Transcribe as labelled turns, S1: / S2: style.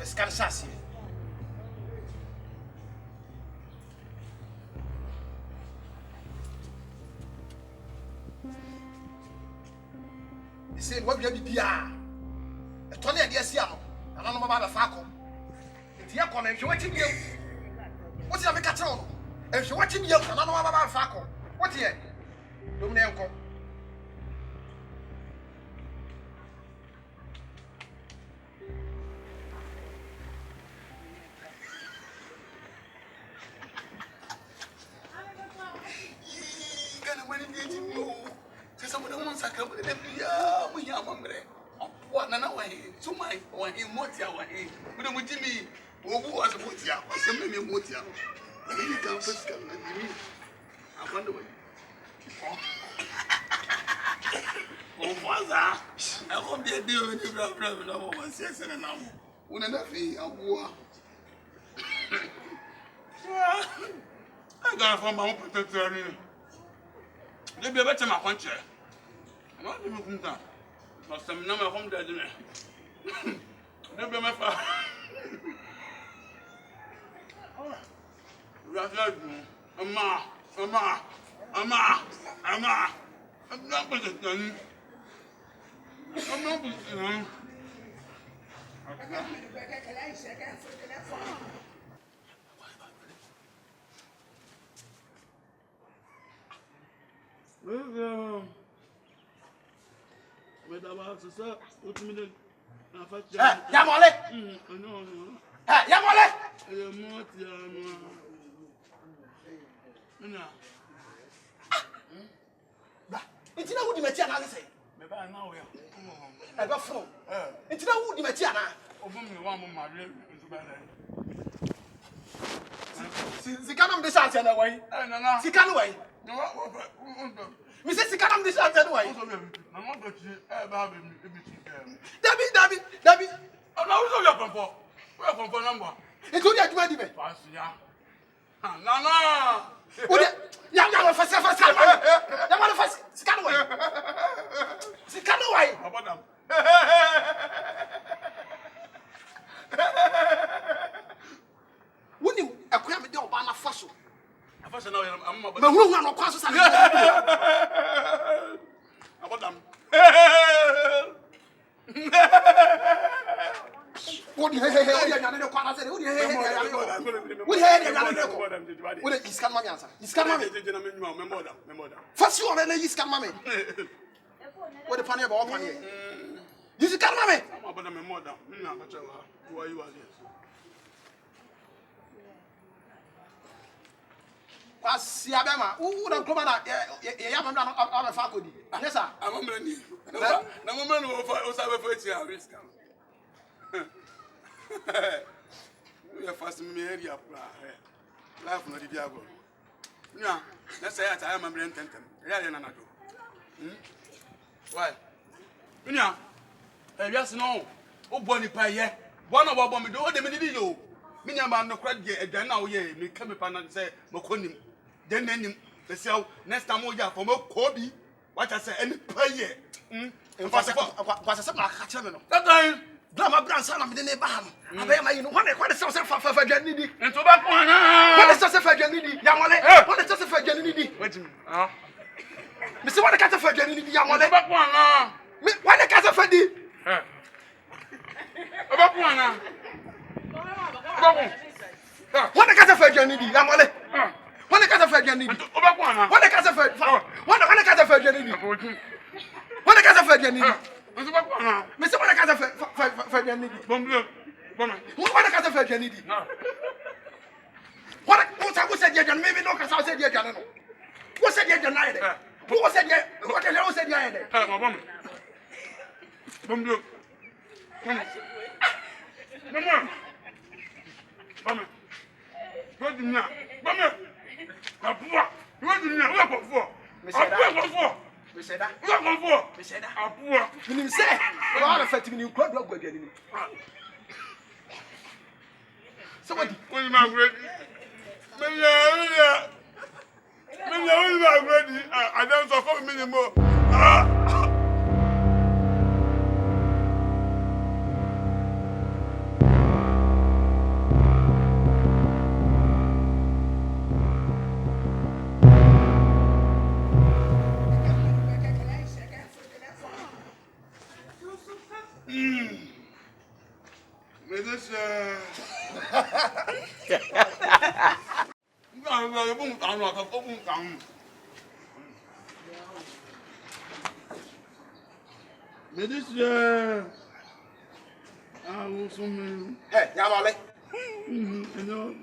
S1: First can sassy. He said, what will be PR? A Tony and Yesiano, and I know about a faco. If you're going to watch him, what's your catron? If you're watching you, and I know about a faco. What here? Don't know.
S2: I got from my own potato. They be better my country. I'm not even from that. But some number home dead in it. They be my father. Ama. I'm not going to tell you. I'm not going to tell you.
S1: Yamole! Yamole! It's not what you met here, say. Maybe I know I got from. It's not what you met here. The cannon this out anyway. The cannon way. Mrs. Cannon this out anyway. I'm not going to Debbie. I'm not going to go. Where from for number? It's only a 20 minutes. No. Young for several times. The one of us, Scanaway. Scanaway. About them. Wouldn't you acquire me down by my fossil? A fossil, I'm not going to cross about them. What do you hear? What is can mammy answer? Is can mammy? First you already is can mammy. What the funny about money? This is can mammy. I'm about my mother. Who are you? Was Yabama? Who would have come out? Yamam on a faculty. Yes, sir. I'm a man. No woman was ever for you. We are fast in the area. Laugh not the Diabo. No, let's say I am a brain tenton. Why? No, yes, no. Oh, Bonnie Pie, one of our bomb, do the video. Miniman no credit, and now, ye, me come upon and say, Moconim. Then, the cell next time, for more Kobe. What I say, any pay. What's a summer catcher? That time. Blama grandson of the neighbor. I bet my what is also for Jenny and tobacco. What is also for Jenny? Yamale, what is also for Jenny? Wait, Mr. What a cat for Jenny Yamale. What a cat for the what a cat for Jenny Yamale. What a cat for Jenny. What a cat for what a cat for Jenny. What a cat for Jenny. Mr. What a cat for Jenny. What a cat for Jenny. What I said, maybe no, because I said, what said you denied it? Who was said, what the hell said you had it? We said that. We said that. You say, you are affecting you. Club dog again. So what? When my ready? I don't suffer anymore.
S2: this you boom down not a boom down. Me this I was some
S3: Hey, Yamale.
S2: I know.